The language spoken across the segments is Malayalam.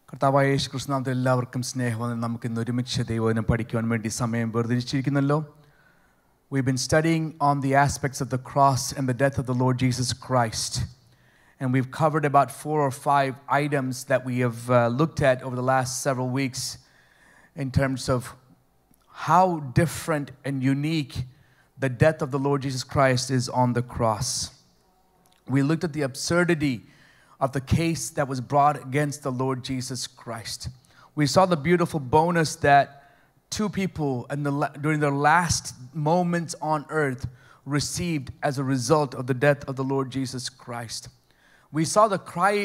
കർത്താവായ യേശു ക്രിസ്തുനാമത്തിൽ എല്ലാവർക്കും സ്നേഹം. നമുക്ക് ഇന്ന് ഒരുമിച്ച് ദൈവവചനം പഠിക്കുവാൻ വേണ്ടി സമയം വേർതിരിച്ചിരിക്കുന്നല്ലോ. We've been studying on the aspects of the cross and the death of the Lord Jesus Christ. And we've covered about 4 or 5 items that we have looked at over the last several weeks in terms of how different and unique the death of the Lord Jesus Christ is on the cross. We looked at the absurdity of the case that was brought against the Lord Jesus Christ. We saw the beautiful bonus that 2 people during their last moments on earth received as a result of the death of the Lord Jesus Christ. We saw the cry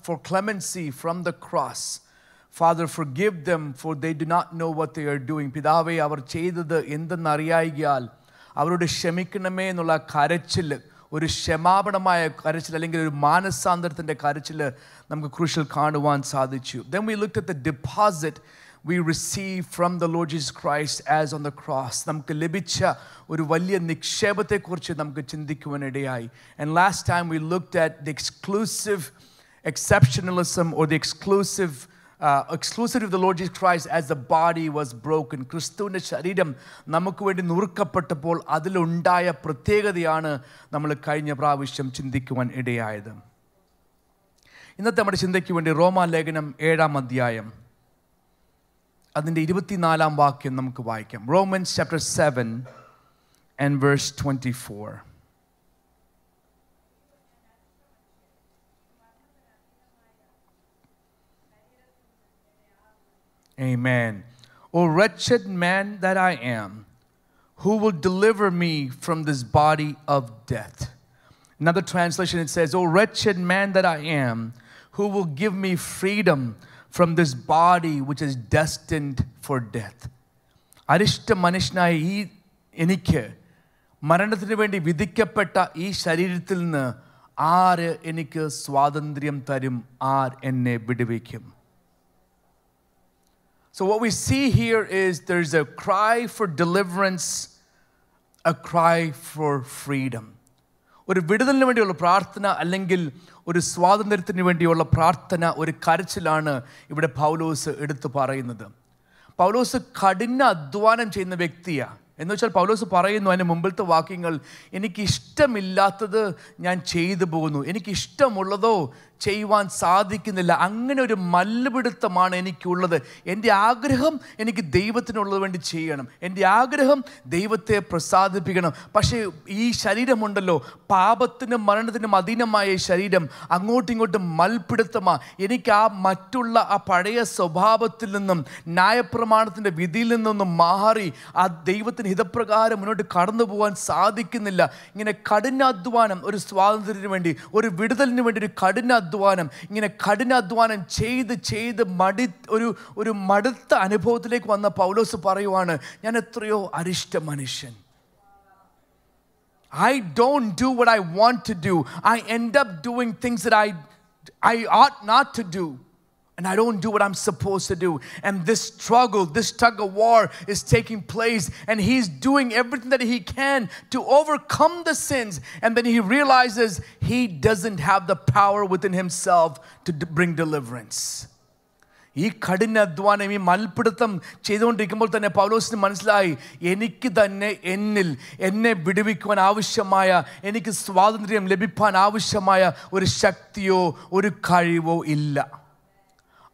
for clemency from the cross. Father, forgive them, for they do not know what they are doing. പിതാവേ, അവർ ചെയ്തത് എന്തെന്നറിയായികയാൽ അവരോട് ക്ഷമിക്കണമേ എന്നുള്ള കരച്ചിൽ, ഒരു ക്ഷമാപണമായ കരച്ചിൽ അല്ലെങ്കിൽ ഒരു മാനസാന്തരത്തിൻ്റെ കരച്ചിൽ നമുക്ക് ക്രൂഷ്യൽ കാണുവാൻ സാധിച്ചു. Then we looked at the deposit we receive from the Lord Jesus Christ as on the cross. നമുക്ക് ലഭിച്ച ഒരു വലിയ നിക്ഷേപത്തെക്കുറിച്ച് നമുക്ക് ചിന്തിക്കുവാനിടയായി. And last time we looked at the exclusive exceptionalism or the exclusivity of the Lord Jesus Christ as the body was broken. ക്രിസ്തുവിൻ്റെ ശരീരം നമുക്ക് വേണ്ടി നുറുക്കപ്പെട്ടപ്പോൾ അതിലുണ്ടായ പ്രത്യേകതയാണ് നമ്മൾ കഴിഞ്ഞ പ്രാവശ്യം ചിന്തിക്കുവാൻ ഇടയായത്. ഇന്നത്തെ നമ്മുടെ ചിന്തയ്ക്ക് വേണ്ടി റോമാലേഖനം 7-ാം അധ്യായം അതിൻ്റെ 24-ാം വാക്യം നമുക്ക് വായിക്കാം. Romans chapter 7 and verse 24. Amen. O wretched man that I am, who will deliver me from this body of death? Another translation, it says, O wretched man that I am, who will give me freedom from this body which is destined for death? Arishta മനുഷ്യനായ എനിക്ക് മരണത്തിന് വേണ്ടി വിധിക്കപ്പെട്ട ഈ ശരീരത്തിൽ നിന്ന് ആര് എനിക്ക് സ്വാതന്ത്ര്യം തരും? ആർ എന്നെ വിടുവിക്കും? So what we see here is there's a cry for deliverance, a cry for freedom. ഒരു വിടുതലിന് വേണ്ടിയുള്ള പ്രാർത്ഥന അല്ലെങ്കിൽ ഒരു സ്വാതന്ത്ര്യത്തിന് വേണ്ടിയുള്ള പ്രാർത്ഥന, ഒരു കരച്ചിലാണ് ഇവിടെ പൗലോസ് എടുത്തു പറയുന്നത്. പൗലോസ് കഠിന അധ്വാനം ചെയ്യുന്ന വ്യക്തിയാണ്. എന്ന് വെച്ചാൽ പൗലോസ് പറയുന്നു അതിന് മുമ്പിലത്തെ വാക്യങ്ങൾ, എനിക്കിഷ്ടമില്ലാത്തത് ഞാൻ ചെയ്തു പോകുന്നു, എനിക്കിഷ്ടമുള്ളതോ ചെയ്യുവാൻ സാധിക്കുന്നില്ല. അങ്ങനെ ഒരു മല്ലുപിടുത്തമാണ് എനിക്കുള്ളത്. എൻ്റെ ആഗ്രഹം എനിക്ക് ദൈവത്തിനുള്ളത് വേണ്ടി ചെയ്യണം, എൻ്റെ ആഗ്രഹം ദൈവത്തെ പ്രസാദിപ്പിക്കണം. പക്ഷേ ഈ ശരീരമുണ്ടല്ലോ, പാപത്തിനും മരണത്തിനും അധീനമായ ഈ ശരീരം അങ്ങോട്ടും ഇങ്ങോട്ടും മൽപിടുത്തമാണ്. എനിക്ക് മറ്റുള്ള പഴയ സ്വഭാവത്തിൽ നിന്നും ന്യായപ്രമാണത്തിൻ്റെ വിധിയിൽ നിന്നൊന്നും മാറി ആ ദൈവത്തിന് ഹിതപ്രകാരം മുന്നോട്ട് കടന്നു പോകാൻ സാധിക്കുന്നില്ല. ഇങ്ങനെ കഠിനാധ്വാനം, ഒരു സ്വാതന്ത്ര്യത്തിന് വേണ്ടി, ഒരു വിടുതലിന് വേണ്ടി ഒരു കഠിനാധ്വാനം, ഇങ്ങനെ കഠിനാധ്വാനം ചെയ്ത് ഒരു മടുത്ത അനുഭവത്തിലേക്ക് വന്ന പൗലോസ് പറയുവാണ്, ഞാൻ എത്രയോ അരിഷ്ട മനുഷ്യൻ. I don't do what I want to do. I end up doing things that I ought not to do. And I don't do what I'm supposed to do. And this struggle, this tug of war is taking place. And he's doing everything that he can to overcome the sins. And then he realizes he doesn't have the power within himself to bring deliverance. ഈ കഠിനാധ്വാനം, ഈ മൽപിടുത്തം ചെയ്തുകൊണ്ടിരിക്കുമ്പോൾ തന്നെ പൗലോസിന് മനസ്സിലായി, എനിക്ക് തന്നെ എന്നെ വിടുവിക്കുവാൻ ആവശ്യമായ, എനിക്ക് സ്വാതന്ത്ര്യം ലഭിക്കാൻ ആവശ്യമായ ഒരു ശക്തിയോ ഒരു കഴിവോ ഇല്ല.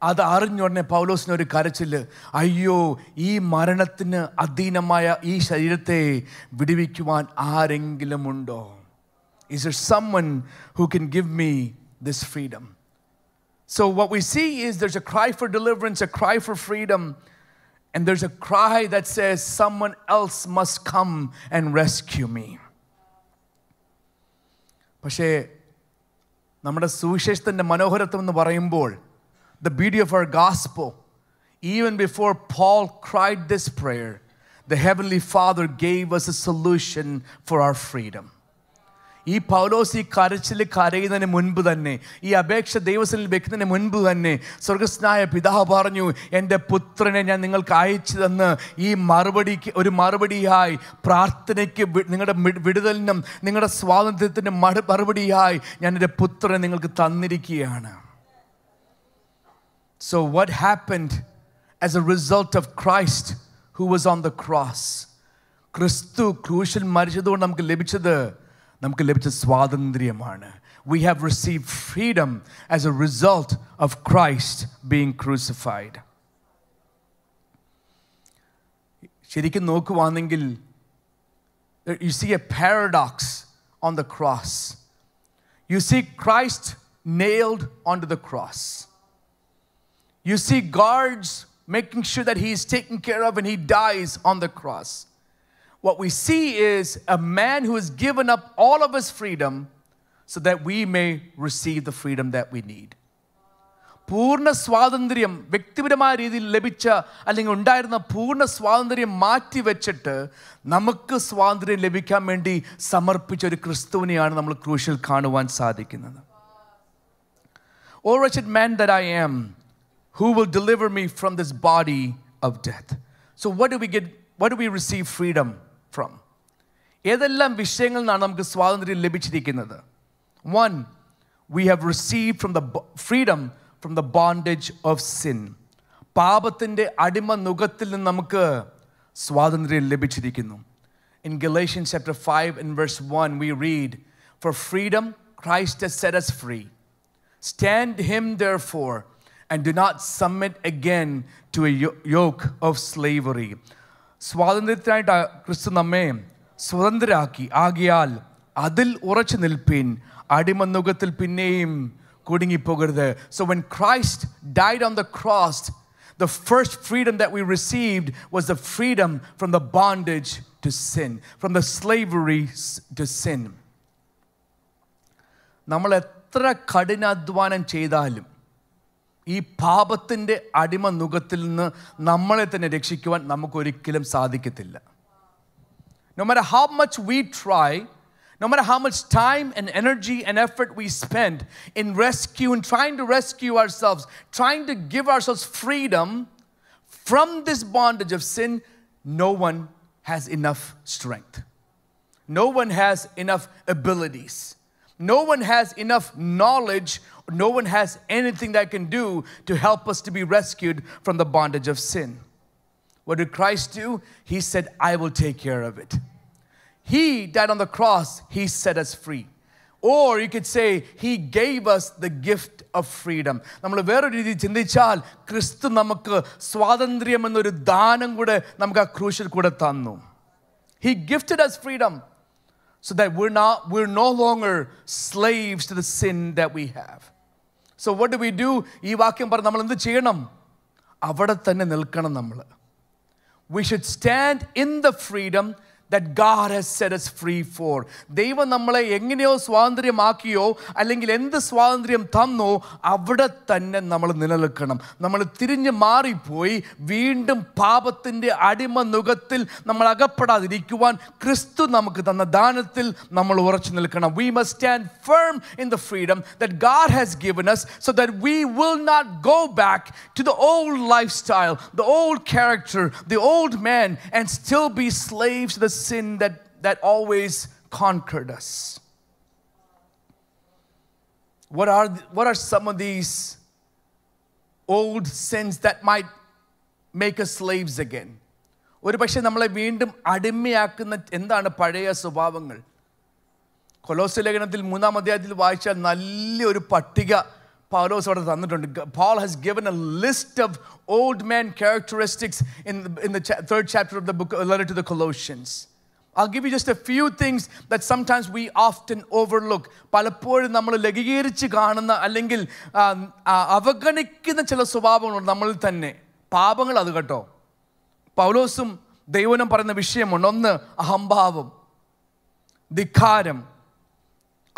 അത് അറിഞ്ഞുടനെ പൗലോസിന് ഒരു കരച്ചില്, അയ്യോ, ഈ മരണത്തിന് അധീനമായ ഈ ശരീരത്തെ വിടുവിക്കുവാൻ ആരെങ്കിലും ഉണ്ടോ? Is there someone who can give me this freedom? So what we see is there's a cry for deliverance, a cry for freedom, and there's a cry that says someone else must come and rescue me. പക്ഷേ നമ്മുടെ സുവിശേഷത്തിൻ്റെ മനോഹരത്വം എന്ന് പറയുമ്പോൾ, the beauty of our gospel, even before Paul cried this prayer, the Heavenly Father gave us a solution for our freedom. ഈ പൗലോസ് ഈ കരച്ചിൽ കരയുന്നതിന് മുൻപ് തന്നെ, ഈ അപേക്ഷ ദൈവസന്നിധിയിൽ വെക്കുന്നതിന് മുൻപ് തന്നെ സ്വർഗസ്നായ പിതാവ് പറഞ്ഞു, എൻ്റെ പുത്രനെ ഞാൻ നിങ്ങൾക്ക് അയച്ചു തന്ന് ഈ ഒരു മറുപടിയായി, പ്രാർത്ഥനയ്ക്ക്, നിങ്ങളുടെ വിടുതലിനും നിങ്ങളുടെ സ്വാതന്ത്ര്യത്തിൻ്റെ മറുപടിയായി ഞാൻ എൻ്റെ പുത്രനെ നിങ്ങൾക്ക് തന്നിരിക്കുകയാണ്. So what happened as a result of Christ who was on the cross? ക്രിസ്തു ക്രൂശിൽ മരിച്ചതുകൊണ്ട് നമുക്ക് ലഭിച്ച സ്വാതന്ത്ര്യമാണ്. We have received freedom as a result of Christ being crucified. ശരിക്കും നോക്കുവാണെങ്കിൽ you see a paradox on the cross. You see Christ nailed onto the cross. You see guards making sure that he is taken care of and he dies on the cross. What we see is a man who has given up all of his freedom so that we may receive the freedom that we need. പൂർണ്ണ സ്വാതന്ത്ര്യം വ്യക്തിപരമായ രീതിയിൽ ലഭിച്ച അല്ലെങ്കിൽ ഉണ്ടായിരുന്ന പൂർണ്ണ സ്വാതന്ത്ര്യം മാറ്റിവെച്ചിട്ട് നമുക്ക് സ്വാതന്ത്ര്യം ലഭിക്കാൻ വേണ്ടി സമർപ്പിച്ച ഒരു ക്രിസ്തുവിനെയാണ് നമ്മൾ ക്രൂശിൽ കാണുവാൻ സാധിക്കുന്നത്. O wretched man that I am, who will deliver me from this body of death? So what do we receive freedom from? ഏതെല്ലാം വിഷയങ്ങളിൽ നിന്നാണ് നമുക്ക് സ്വാതന്ത്ര്യം ലഭിച്ചിരിക്കുന്നത്? One, we have received from the freedom from the bondage of sin. പാപത്തിൻ്റെ അടിമ നുകത്തിൽ നിന്ന് നമുക്ക് സ്വാതന്ത്ര്യം ലഭിച്ചിരിക്കുന്നു. In Galatians chapter 5 and verse 1 we read, "For freedom Christ has set us free. Stand him therefore and do not submit again to a yoke of slavery." സ്വാതന്ത്ര്യത്തിനായിട്ട് ക്രിസ്തു നമ്മെ സ്വതന്ത്രരാക്കി. ആകയാൽ അതിൽ ഉറച്ചു നിൽപ്പിൻ, അടിമനുകത്തിൽ പിന്നെയും കുടുങ്ങിപ്പോകരുത്. So when Christ died on the cross, the first freedom that we received was the freedom from the bondage to sin, from the slavery to sin. നമ്മൾ എത്ര കഠിനാധ്വാനം ചെയ്താലും ഈ പാപത്തിൻ്റെ അടിമ നുകത്തിൽ നിന്ന് നമ്മളെ തന്നെ രക്ഷിക്കുവാൻ നമുക്കൊരിക്കലും സാധിക്കത്തില്ല. No matter how much we try, no matter how much time and energy and effort we spend in trying to rescue ourselves, trying to give ourselves freedom from this bondage of sin, no one has enough strength. No one has enough abilities. No one has enough knowledge. No one has anything that can do to help us to be rescued from the bondage of sin. What did Christ do? He said, "I will take care of it." He died on the cross. He set us free. Or you could say, he gave us the gift of freedom. നമ്മൾ വേറൊരു രീതിയിൽ ചിന്തിച്ചാൽ ക്രിസ്തു നമുക്ക് സ്വാതന്ത്ര്യം എന്നൊരു ദാനം കൂടെ നമുക്ക് ആ ക്രൂശിൽ കൂടെ തന്നു. He gifted us freedom so that we're no longer slaves to the sin that we have. So what do we do? ഈ വാക്യം പറഞ്ഞ് നമ്മൾ എന്ത് ചെയ്യണം? അവിടെ തന്നെ നിൽക്കണം നമ്മൾ. We should stand in the freedom that God has set us free for. ദൈവം നമ്മളെ എങ്ങനെയോ സ്വാതന്ത്ര്യമാക്കിയോ അല്ലെങ്കിൽ എന്ത് സ്വാതന്ത്ര്യം തന്നോ അവിടെ തന്നെ നമ്മൾ നിലനിൽക്കണം. നമ്മൾ തിരിഞ്ഞ് മാറിപ്പോയി വീണ്ടും പാപത്തിൻ്റെ അടിമ നുകത്തിൽ നമ്മൾ അകപ്പെടാതിരിക്കുവാൻ ക്രിസ്തു നമുക്ക് തന്ന ദാനത്തിൽ നമ്മൾ ഉറച്ചു നിൽക്കണം. We must stand firm in the freedom that God has given us so that we will not go back to the old lifestyle, the old character, the old man, and still be slaves to the sin that always conquered us. What are some of these old sins that might make us slaves again? ഒരു പക്ഷേ നമ്മളെ വീണ്ടും അടിമയാക്കുന്ന എന്താണ് പഴയ സ്വഭാവങ്ങൾ? കൊലോസ്യ ലേഖനത്തിൽ 3-ാം അധ്യായത്തിൽ വായിച്ചാൽ നല്ലൊരു പട്ടിക പൗലോസ് അവിടെ തന്നിട്ടുണ്ട്. Paul has given a list of old man characteristics in the 3rd chapter of the book, letter to the Colossians. I'll give you just a few things that sometimes we often overlook. പലപ്പോഴും നമ്മൾ ലഘൂകരിച്ച് കാണുന്ന അല്ലെങ്കിൽ അവഗണിക്കുന്ന ചില സ്വഭാവങ്ങളുണ്ട് നമ്മളിൽ തന്നെ. പാപങ്ങൾ അത് കേട്ടോ. പൗലോസും ദൈവനും പറയുന്ന വിഷയമുണ്ട്. ഒന്ന്, അഹംഭാവം, ധിക്കാരം,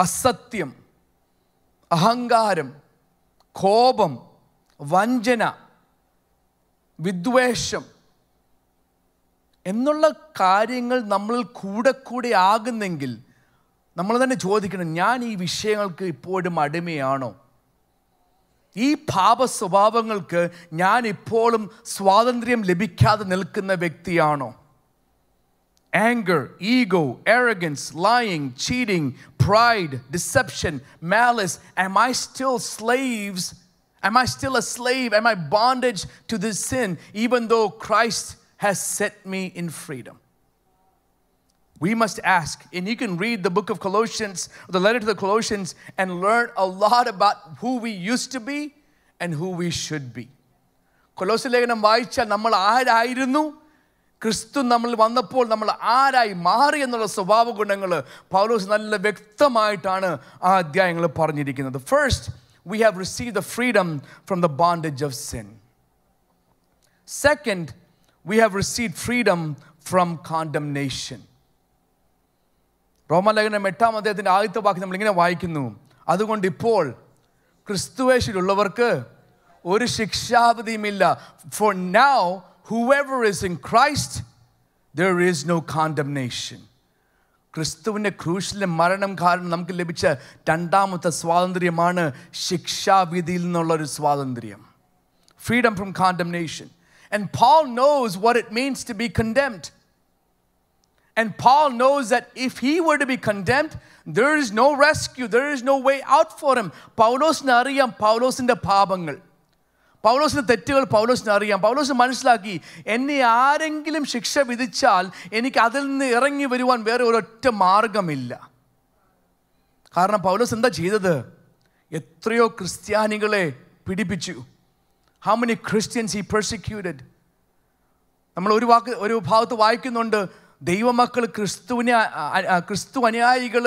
അസത്യം, അഹങ്കാരം, കോപം, വഞ്ചന, വിദ്വേഷം എന്നുള്ള കാര്യങ്ങൾ നമ്മളിൽ കൂടെ ആകുന്നെങ്കിൽ നമ്മൾ തന്നെ ചോദിക്കണം, ഞാൻ ഈ വിഷയങ്ങൾക്ക് ഇപ്പോഴും അടിമയാണോ? ഈ പാപ സ്വഭാവങ്ങൾക്ക് ഞാൻ ഇപ്പോഴും സ്വാതന്ത്ര്യം ലഭിക്കാതെ നിൽക്കുന്ന വ്യക്തിയാണോ? Anger, ego, arrogance, lying, cheating, pride, deception, malice. Am I still slaves? Am I still a slave? Am I bondage to this sin, even though Christ has set me in freedom? We must ask, and you can read the book of Colossians, the letter to the Colossians, and learn a lot about who we used to be and who we should be. കൊലോസ്യ ലേഖനം വായിച്ചാൽ നമ്മൾ ആരായിരുന്നു, ക്രിസ്തു നമ്മൾ വന്നപ്പോൾ നമ്മൾ ആരായി മാറി എന്നുള്ള സ്വഭാവ ഗുണങ്ങൾ പൗലോസ് നല്ല വ്യക്തമായിട്ടാണ് ആ അധ്യായങ്ങൾ പറഞ്ഞിരിക്കുന്നത്. First, we have received the freedom from the bondage of sin. Second, we have received freedom from condemnation. റോമാലേഖനം 8-ാം അധ്യായത്തിന്റെ ആദ്യത്തെ വാക്യം നമ്മളിങ്ങനെ വായിക്കുന്നു, അതുകൊണ്ട് ഇപ്പോൾ ക്രിസ്തുയേശുവിലുള്ളവർക്ക് ഒരു ശിക്ഷാവിധിയുമില്ല. For now, whoever is in Christ, there is no condemnation. ക്രിസ്തുവിൻ്റെ ക്രൂശിലെ മരണം കാരണം നമുക്ക് ലഭിച്ച രണ്ടാമത്തെ സ്വാതന്ത്ര്യമാണ് ശിക്ഷാവിധിയിൽ നിന്നുള്ളൊരു സ്വാതന്ത്ര്യം. Freedom from condemnation. And Paul knows what it means to be condemned. And Paul knows that if he were to be condemned, there is no rescue, there is no way out for him. പൗലോസിന് അറിയാം പൗലോസിൻ്റെ പാപങ്ങൾ, പൗലോസിൻ്റെ തെറ്റുകൾ പൗലോസിന് അറിയാം. പൗലോസ് മനസ്സിലാക്കി, എന്നെ ആരെങ്കിലും ശിക്ഷ വിധിച്ചാൽ എനിക്ക് അതിൽ നിന്ന് ഇറങ്ങി വരുവാൻ വേറെ ഒരൊറ്റ മാർഗമില്ല. കാരണം പൗലോസ് എന്താ ചെയ്തത്? എത്രയോ ക്രിസ്ത്യാനികളെ പീഡിപ്പിച്ചു. How many Christians he persecuted? നമ്മൾ ഒരു ഭാഗത്ത് വായിക്കുന്നുണ്ട്, ദൈവമക്കൾ ക്രിസ്തു അനുയായികൾ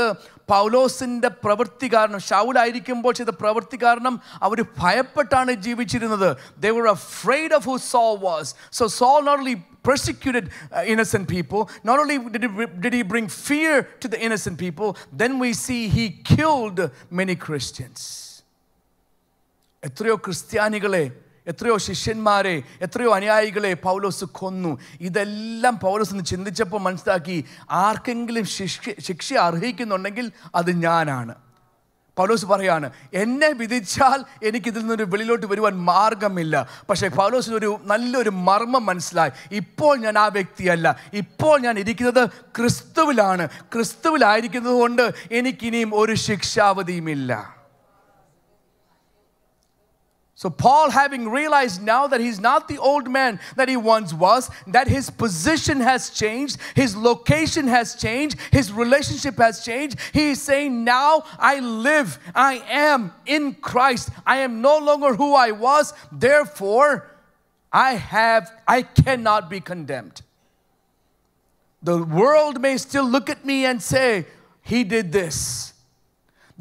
പൗലോസിൻ്റെ പ്രവൃത്തി കാരണം, ശൗലായിരിക്കുമ്പോൾ ചെയ്ത പ്രവൃത്തി കാരണം അവർ ഭയപ്പെട്ടാണ് ജീവിച്ചിരുന്നത്. They were afraid of who Saul was. So Saul not only persecuted innocent people, not only did he bring fear to the innocent people, then we see he killed many Christians. എത്രയോ ക്രിസ്ത്യാനികളെ, എത്രയോ ശിഷ്യന്മാരെ, എത്രയോ അനുയായികളെ പൗലോസ് കൊന്നു. ഇതെല്ലാം പൗലോസ് ഒന്ന് ചിന്തിച്ചപ്പോൾ മനസ്സിലാക്കി, ആർക്കെങ്കിലും ശിക്ഷ അർഹിക്കുന്നുണ്ടെങ്കിൽ അത് ഞാനാണ്. പൗലോസ് പറയാണ്, എന്നെ വിധിച്ചാൽ എനിക്കിതിൽ നിന്നൊരു വെളിയിലോട്ട് വരുവാൻ മാർഗമില്ല. പക്ഷേ പൗലോസിന് നല്ലൊരു മർമ്മം മനസ്സിലായി. ഇപ്പോൾ ഞാൻ ആ വ്യക്തിയല്ല, ഇപ്പോൾ ഞാൻ ഇരിക്കുന്നത് ക്രിസ്തുവിലാണ്. ക്രിസ്തുവിലായിരിക്കുന്നത് കൊണ്ട് എനിക്കിനിയും ഒരു ശിക്ഷാവധിയുമില്ല. So Paul, having realized now that he's not the old man that he once was, that his position has changed, his location has changed, his relationship has changed, he is saying, now I live, I am in Christ. I am no longer who I was. Therefore, I cannot be condemned. The world may still look at me and say, he did this.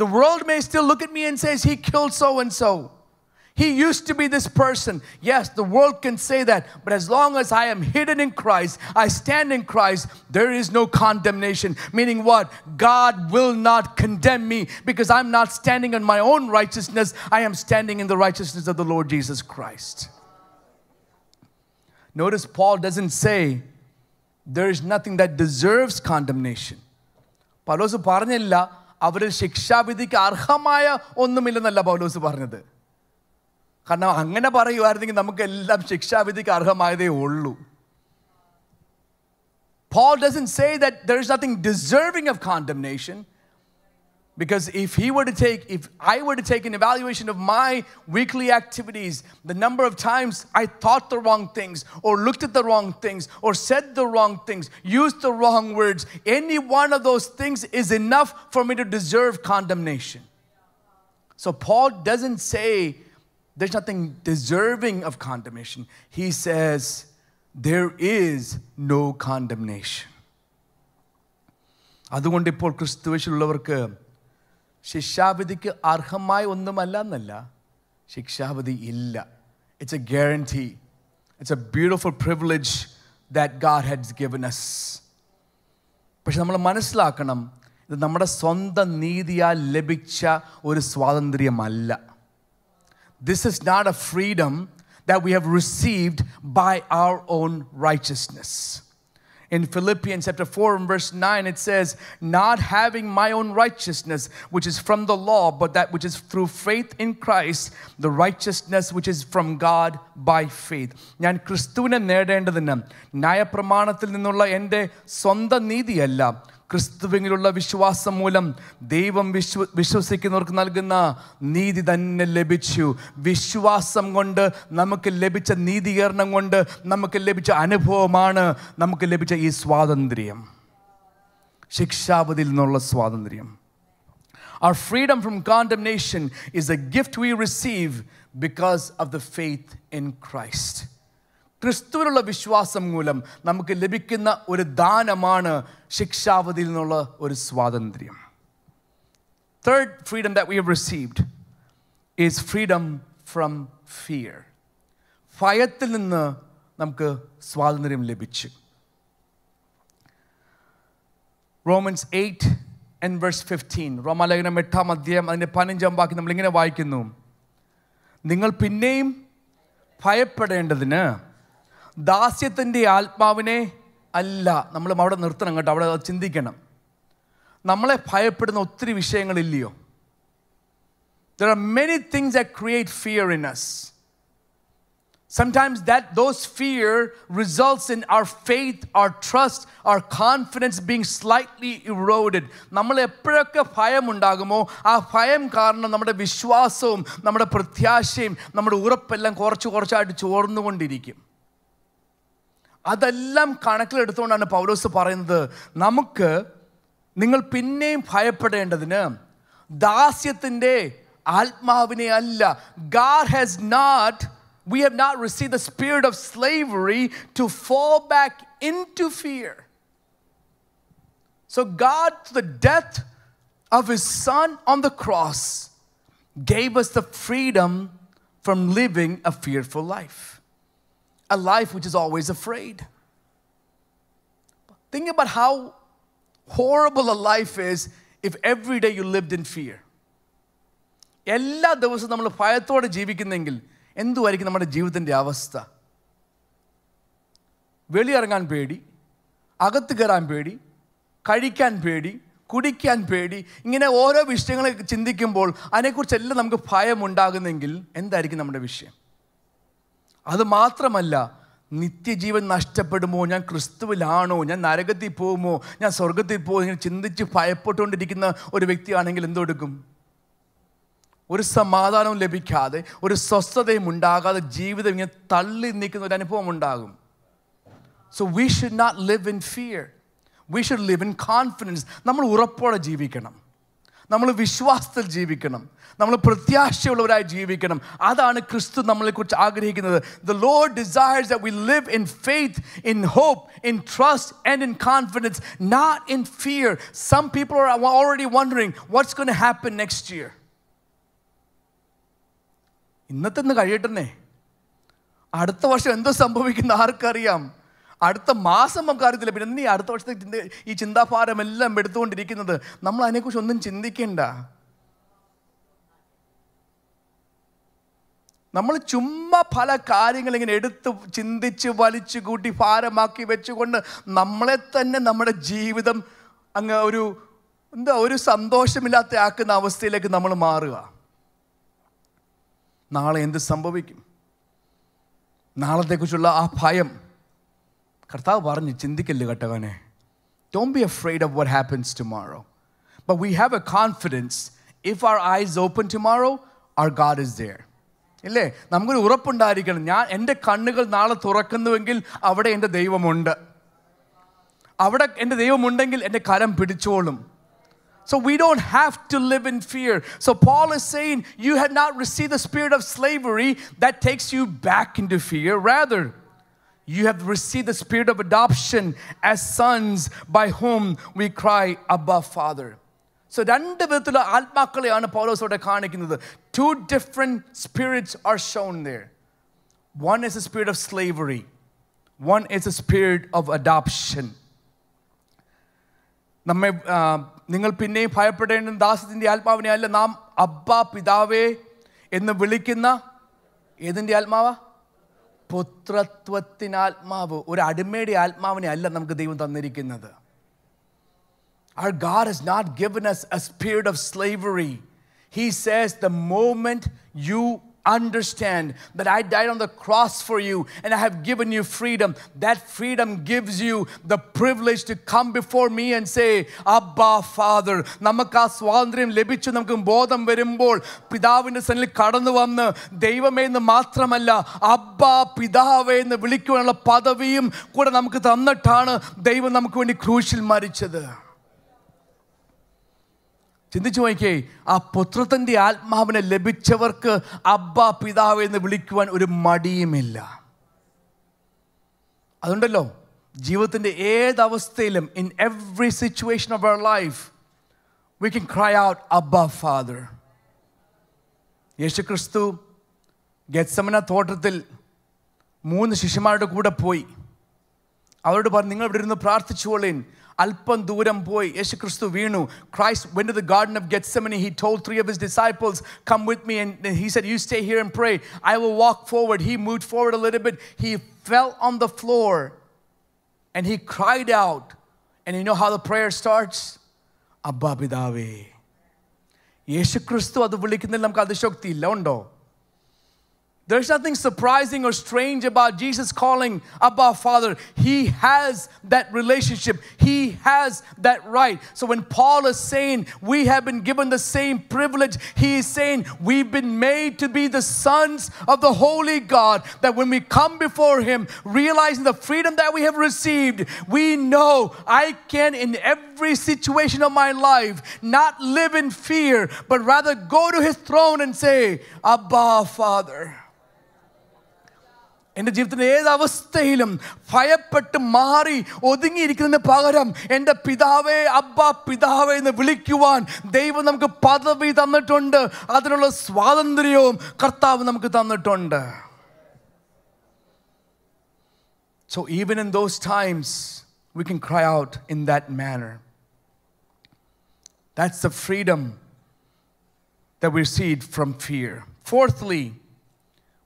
The world may still look at me and say, he killed so and so. He used to be this person. Yes, the world can say that. But as long as I am hidden in Christ, I stand in Christ, there is no condemnation. Meaning what? God will not condemn me because I'm not standing in my own righteousness. I am standing in the righteousness of the Lord Jesus Christ. Notice Paul doesn't say there is nothing that deserves condemnation. പൗലോസ് പറഞ്ഞില്ല അവരിൽ ശിക്ഷാവിധിക്ക് അർഹമായ ഒന്നുമില്ലെന്നല്ല പൗലോസ് പറഞ്ഞത്. കാരണം അങ്ങനെ പറയുമായിരുന്നെങ്കിൽ നമുക്കെല്ലാം ശിക്ഷാവിധിക്ക് അർഹമായതേ ഉള്ളൂ. Paul doesn't say that there is nothing deserving of condemnation, because if I were to take an evaluation of my weekly activities, the number of times I thought the wrong things, or looked at the wrong things, or said the wrong things, used the wrong words, any one of those things is enough for me to deserve condemnation. So Paul doesn't say there's nothing deserving of condemnation. He says there is no condemnation. അതുകൊണ്ട് ഇപ്പോൾ ക്രിസ്തുവിലുള്ളവർക്ക് ശിക്ഷാവിധിക്ക് അർഹമായ ഒന്നുമല്ല എന്നല്ല, ശിക്ഷാവിധി ഇല്ല. It's a guarantee. It's a beautiful privilege that God has given us. പക്ഷെ നമ്മൾ മനസ്സിലാക്കണം, ഇത് നമ്മുടെ സ്വന്തം നീതിയാൽ ലഭിച്ച ഒരു സ്വാതന്ത്ര്യമല്ല. This is not a freedom that we have received by our own righteousness. In Philippians chapter 4 and verse 9, it says, not having my own righteousness, which is from the law, but that which is through faith in Christ, the righteousness which is from God by faith. ഞാൻ ക്രിസ്തുവിനെ നേടേണ്ടതിന് ന്യായപ്രമാണത്തിൽ നിന്നുള്ള എൻ്റെ സ്വന്തം നീതിയല്ല, ക്രിസ്തുവിലുള്ള വിശ്വാസം മൂലം ദൈവം വിശ്വസിക്കുന്നവർക്ക് നൽകുന്ന നീതി തന്നെ ലഭിച്ചു. വിശ്വാസം കൊണ്ട് നമുക്ക് ലഭിച്ച നീതീകരണം കൊണ്ട് നമുക്ക് ലഭിച്ച അനുഭവമാണ് നമുക്ക് ലഭിച്ച ഈ സ്വാതന്ത്ര്യം, ശിക്ഷാവിധിയിൽ നിന്നുള്ള സ്വാതന്ത്ര്യം. Our freedom from condemnation is a gift we receive because of the faith in Christ. ക്രിസ്തുവിലുള്ള വിശ്വാസം മൂലം നമുക്ക് ലഭിക്കുന്ന ഒരു ദാനമാണ് ശിക്ഷാവിധിയിൽ നിന്നുള്ള ഒരു സ്വാതന്ത്ര്യം. Third freedom that we have received is freedom from fear. ഭയത്തിൽ നിന്ന് നമുക്ക് സ്വാതന്ത്ര്യം ലഭിച്ചു. Romans 8 and verse 15. റോമാലേഖനം 8-ാം അധ്യായം അതിൻ്റെ 15-ാം വാക്യം നമ്മളിങ്ങനെ വായിക്കുന്നു. നിങ്ങൾ പിന്നെയും ഭയപ്പെടേണ്ടതിന് ദാസ്യത്തിൻ്റെ ആത്മാവിനെ അല്ല. നമ്മൾ അവിടെ നിർത്തണം കേട്ടോ, അവിടെ ചിന്തിക്കണം. നമ്മളെ ഭയപ്പെടുന്ന ഒത്തിരി വിഷയങ്ങളില്ലയോ? There are many things that create fear in us. Sometimes those fear results in our faith, our trust, our confidence being slightly eroded. നമ്മൾ എപ്പോഴൊക്കെ ഭയം ഉണ്ടാകുമോ ആ ഭയം കാരണം നമ്മുടെ വിശ്വാസവും നമ്മുടെ പ്രത്യാശയും നമ്മുടെ ഉറപ്പെല്ലാം കുറച്ചായിട്ട് ചോർന്നുകൊണ്ടിരിക്കും. അതെല്ലാം കണക്കിലെടുത്തുകൊണ്ടാണ് പൗലോസ് പറയുന്നത്, നിങ്ങൾ പിന്നെയും ഭയപ്പെടേണ്ടതിന് ദാസ്യത്തിൻ്റെ ആത്മാവിനെ അല്ല. We have not received the spirit of slavery to fall back into fear. So God, through the death of His Son on the cross, gave us the freedom from living a fearful life. A life which is always afraid. Think about how horrible a life is if every day you lived in fear. എല്ലാ ദിവസവും നമ്മൾ ഭയത്തോടെ ജീവിക്കുന്നെങ്കിൽ എന്തുമായിരിക്കും നമ്മുടെ ജീവിതത്തിൻ്റെ അവസ്ഥ? വെളിയിറങ്ങാൻ പേടി, അകത്ത് കയറാൻ പേടി, കഴിക്കാൻ പേടി, കുടിക്കാൻ പേടി, ഇങ്ങനെ ഓരോ വിഷയങ്ങളെ ചിന്തിക്കുമ്പോൾ അതിനെക്കുറിച്ചെല്ലാം നമുക്ക് ഭയമുണ്ടാകുന്നെങ്കിൽ എന്തായിരിക്കും നമ്മുടെ വിഷയം? അത് മാത്രമല്ല, നിത്യജീവൻ നഷ്ടപ്പെടുമോ, ഞാൻ ക്രിസ്തുവിലാണോ, ഞാൻ നരകത്തിൽ പോകുമോ, ഞാൻ സ്വർഗത്തിൽ പോകുമോ, ഇങ്ങനെ ചിന്തിച്ച് ഭയപ്പെട്ടുകൊണ്ടിരിക്കുന്ന ഒരു വ്യക്തിയാണെങ്കിൽ എന്തെടുക്കും? ഒരു സമാധാനവും ലഭിക്കാതെ, ഒരു സ്വസ്ഥതയും ഉണ്ടാകാതെ ജീവിതം ഇങ്ങനെ തള്ളി നിൽക്കുന്ന ഒരു അനുഭവം ഉണ്ടാകും. So we should not live in fear. We should live in confidence. നമ്മൾ ഉറപ്പോടെ ജീവിക്കണം, നമ്മൾ വിശ്വാസത്തിൽ ജീവിക്കണം, നമ്മൾ പ്രത്യാശയുള്ളവരായി ജീവിക്കണം. അതാണ് ക്രിസ്തു നമ്മളെക്കുറിച്ച് ആഗ്രഹിക്കുന്നത്. The Lord desires that we live in faith, in hope, in trust and in confidence, not in fear. Some people are already wondering what's going to happen next year. ഇന്നത്തെ കഴിയട്ടെ, അടുത്ത വർഷം എന്തോ സംഭവിക്കുന്ന ആർക്കറിയാം? അടുത്ത മാസം നമുക്ക് അറിയത്തില്ല. പിന്നെ നീ അടുത്ത വർഷത്തെ ഈ ചിന്താഭാരമെല്ലാം എടുത്തുകൊണ്ടിരിക്കുന്നത്. നമ്മൾ അതിനെക്കുറിച്ച് ഒന്നും ചിന്തിക്കേണ്ട. നമ്മൾ ചുമ്മാ പല കാര്യങ്ങൾ ഇങ്ങനെ എടുത്ത് ചിന്തിച്ച് വലിച്ചു കൂട്ടി ഭാരമാക്കി വെച്ചുകൊണ്ട് നമ്മളെ തന്നെ നമ്മുടെ ജീവിതം അങ്ങ് ഒരു സന്തോഷമില്ലാത്ത ആക്കുന്ന അവസ്ഥയിലേക്ക് നമ്മൾ മാറുക. നാളെ എന്ത് സംഭവിക്കും? നാളത്തെക്കുറിച്ചുള്ള ആ ഭയം കർത്താവ് പറഞ്ഞു, ചിന്തിക്കല്ലേ കേട്ടവനെ. Don't be afraid of what happens tomorrow. But we have a confidence. If our eyes open tomorrow, our God is there. ഇല്ലേ? നമുക്കൊരു ഉറപ്പുണ്ടായിരിക്കണം, എൻ്റെ കണ്ണുകൾ നാളെ തുറക്കുന്നുവെങ്കിൽ അവിടെ എൻ്റെ ദൈവമുണ്ട്. അവിടെ എൻ്റെ ദൈവമുണ്ടെങ്കിൽ എൻ്റെ കരം പിടിച്ചോളും. So we don't have to live in fear. So Paul is saying you have not received the spirit of slavery that takes you back into fear. Rather, you have received the spirit of adoption as sons by whom we cry, Abba, Father. So രണ്ട് വിധത്തിലുള്ള ആത്മാക്കളെയാണ് പൗലോസ് അവിടെ കാണിക്കുന്നത്. Two different spirits are shown there. One is the spirit of slavery. One is the spirit of adoption. നിങ്ങൾ പിന്നെയും ഭയപ്പെടേണ്ട ദാസ്യത്തിൻ്റെ ആത്മാവിനെ അല്ല, നാം അബ്ബാ പിതാവേ എന്ന് വിളിക്കുന്ന ഏതിൻ്റെ ആത്മാവാ? പുത്രത്വത്തിനാത്മാവ്. ഒരു അടിമയുടെ ആത്മാവിനെ അല്ല നമുക്ക് ദൈവം തന്നിരിക്കുന്നത്. Our God has not given us a spirit of slavery. He says the moment you understand that I died on the cross for you and I have given you freedom, that freedom gives you the privilege to come before me and say, Abba, Father. നമുക്ക് ആ സ്വാതന്ത്ര്യം ലഭിച്ചു നമുക്ക് ബോധം വരുമ്പോൾ പിതാവിൻ്റെ സന്നിധിയിൽ കടന്നു വന്ന് ദൈവമേ എന്ന് മാത്രമല്ല അബ്ബ പിതാവേ എന്ന് വിളിക്കുവാനുള്ള പദവിയും കൂടെ നമുക്ക് തന്നിട്ടാണ് ദൈവം നമുക്ക് വേണ്ടി ക്രൂശിൽ മരിച്ചത്. ചിന്തിച്ചു നോക്കിയേ, ആ പുത്രത്തിൻ്റെ ആത്മാവിനെ ലഭിച്ചവർക്ക് അബ്ബ പിതാവ് എന്ന് വിളിക്കുവാൻ ഒരു മടിയുമില്ല. അതുകൊണ്ടല്ലോ ജീവിതത്തിൻ്റെ ഏതവസ്ഥയിലും in every situation of our life we can cry out Abba Father. യേശു ക്രിസ്തു ഗെത്സമന തോട്ടത്തിൽ 3 ശിഷ്യന്മാരുടെ കൂടെ പോയി. അവരോട് പറഞ്ഞു, നിങ്ങൾ ഇവിടെ ഇരുന്ന് പ്രാർത്ഥിച്ചുകൊള്ളേൻ. അല്പം ദൂരം പോയി യേശു ക്രിസ്തു വീണു. Christ went to the garden of Gethsemane. He told 3 of his disciples, come with me, and he said, you stay here and pray, I will walk forward. He moved forward a little bit. He fell on the floor and he cried out. And you know how the prayer starts? Abba Pidave. യേശു ക്രിസ്തു അത് വിളിക്കുന്നതിൽ നമുക്ക് അതിശോക്തി ഇല്ല, ഉണ്ടോ? There's nothing surprising or strange about Jesus calling Abba Father. He has that relationship. He has that right. So when Paul is saying we have been given the same privilege, he is saying we've been made to be the sons of the Holy God. That when we come before Him, realizing the freedom that we have received, we know I can in every situation of my life not live in fear, but rather go to His throne and say, Abba Father. എൻ്റെ ജീവിതത്തിൻ്റെ ഏതവസ്ഥയിലും ഭയപ്പെട്ട് മാറി ഒതുങ്ങിയിരിക്കുന്നതിന് പകരം എൻ്റെ പിതാവേ അബ്ബ പിതാവേ എന്ന് വിളിക്കുവാൻ ദൈവം നമുക്ക് പദവി തന്നിട്ടുണ്ട്. അതിനുള്ള സ്വാതന്ത്ര്യവും കർത്താവ് നമുക്ക് തന്നിട്ടുണ്ട്. So even in those times we can cry out in that manner. That's the freedom that we receive from fear. Fourthly,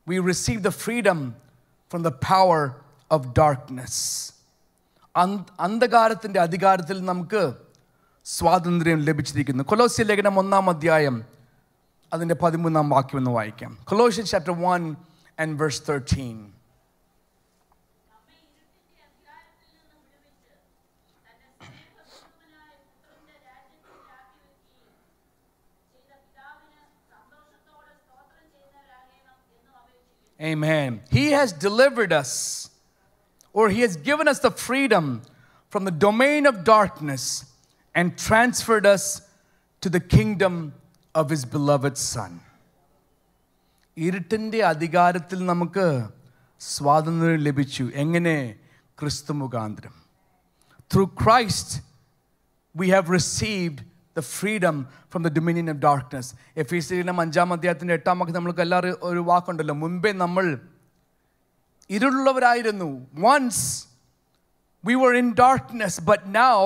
we receive the freedom from the power of darkness. അന്ധകാരത്തിൻ്റെ അധികാരത്തിൽ നമുക്ക് സ്വാതന്ത്ര്യം ലഭിച്ചിരിക്കുന്നു. കൊലോസ്യ ലേഖനം 1-ാം അധ്യായം അതിൻ്റെ 13-ാം വാക്യം എന്ന് വായിക്കാം. Colossians chapter 1 and verse 13. Amen. He has delivered us, or He has given us the freedom from the domain of darkness and transferred us to the kingdom of His beloved Son. ഇരുട്ടിൻ്റെ അധികാരത്തിൽ നമുക്ക് സ്വാതന്ത്ര്യം ലഭിച്ചു. എങ്ങനെ? ക്രിസ്തു മുഖാന്തരം. Through Christ we have received the freedom from the dominion of darkness. എഫെസ്യർലേഖനം 5-ാം അധ്യായത്തിൻ്റെ 8-ാം വാക്യം നമ്മൾക്ക് എല്ലാവരും ഒരു വാക്കുണ്ടല്ലോ, മുൻപേ നമ്മൾ ഇരുളുള്ളവരായിരുന്നു. Once we were in darkness, but now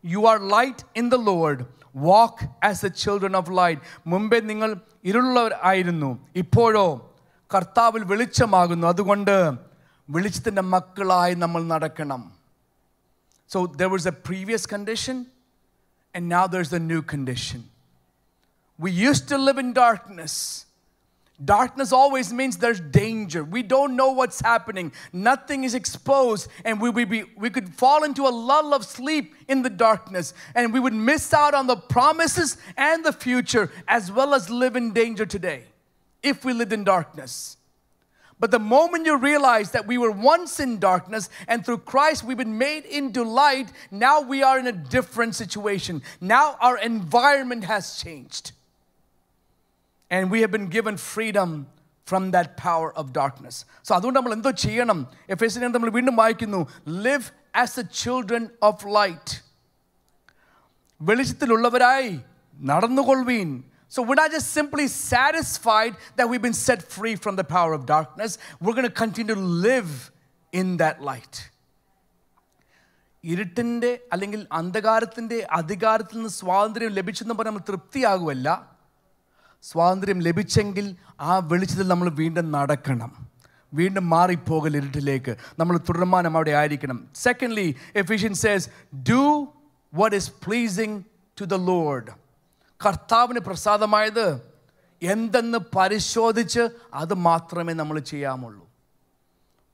you are light in the Lord. Walk as the children of light. മുൻപേ നിങ്ങൾ ഇരുളുള്ളവരായിരുന്നു, ഇപ്പോഴോ കർത്താവിൽ വെളിച്ചമാകുന്നു. അതുകൊണ്ട് വെളിച്ചത്തിൻ്റെ മക്കളായി നമ്മൾ നടക്കണം. So there was a previous condition, and now there's the new condition. We used to live in darkness. Darkness always means there's danger. We don't know what's happening. Nothing is exposed, and we could fall into a lull of sleep in the darkness, and we would miss out on the promises and the future, as well as live in danger today if we lived in darkness. But the moment you realize that we were once in darkness and through Christ we've been made into light, now we are in a different situation. Now our environment has changed. And we have been given freedom from that power of darkness. So അതുകൊണ്ട് നമ്മൾ എന്തോ ചെയ്യണം? എഫെസ്യർ നമ്മൾ വീണ്ടും വായിക്കുന്നു, live as the children of light. വെളിച്ചത്തിലുള്ളവരായി നടന്നുകൊള്ളുവീൻ. So we're not just simply satisfied that we've been set free from the power of darkness. We're going to continue to live in that light. ഇരുട്ടിൻ്റെ അല്ലെങ്കിൽ അന്ധകാരത്തിൻ്റെ അധികാരത്തിൽ നിന്ന് സ്വാതന്ത്ര്യം ലഭിച്ചെന്ന് പറഞ്ഞാൽ നമ്മൾ തൃപ്തിയാകുമല്ല. സ്വാതന്ത്ര്യം ലഭിച്ചെങ്കിൽ ആ വെളിച്ചത്തിൽ നമ്മൾ വീണ്ടും നടക്കണം. വീണ്ടും മാറിപ്പോകൽ ഇരുട്ടിലേക്ക്. നമ്മൾ തുടർമാനം അവിടെ ആയിരിക്കണം. Secondly, Ephesians says, do what is pleasing to the Lord. കർത്താവിന് പ്രസാദമായത് എന്തെന്ന് പരിശോധിച്ച് അത് മാത്രമേ നമ്മൾ ചെയ്യാമുള്ളൂ.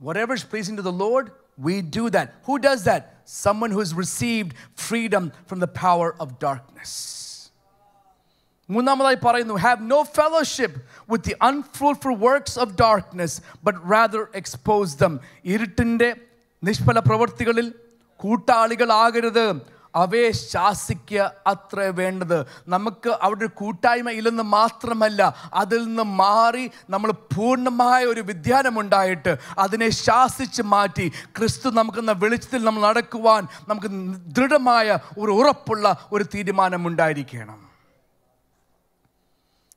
Whatever is pleasing to the Lord, we do that. Who does that? Someone who has received freedom from the power of darkness. മൂന്നാമതായി പറയുന്നു, have no fellowship with the unfruitful works of darkness, but rather expose them. ഇരുട്ടിൻ്റെ നിഷ്ഫല പ്രവൃത്തികളിൽ കൂട്ടാളികളാകരുത്, അവയെ ശാസിക്കുക അത്ര വേണ്ടത്. നമുക്ക് അവിടെ കൂട്ടായ്മ ഇല്ലെന്ന് മാത്രമല്ല, അതിൽ നിന്ന് മാറി നമ്മൾ പൂർണ്ണമായ ഒരു വ്യതിയാനമുണ്ടായിട്ട് അതിനെ ശാസിച്ച് മാറ്റി ക്രിസ്തു നമുക്കെന്ന വെളിച്ചത്തിൽ നമ്മൾ നടക്കുവാൻ നമുക്ക് ദൃഢമായ ഒരു ഉറപ്പുള്ള ഒരു തീരുമാനമുണ്ടായിരിക്കണം.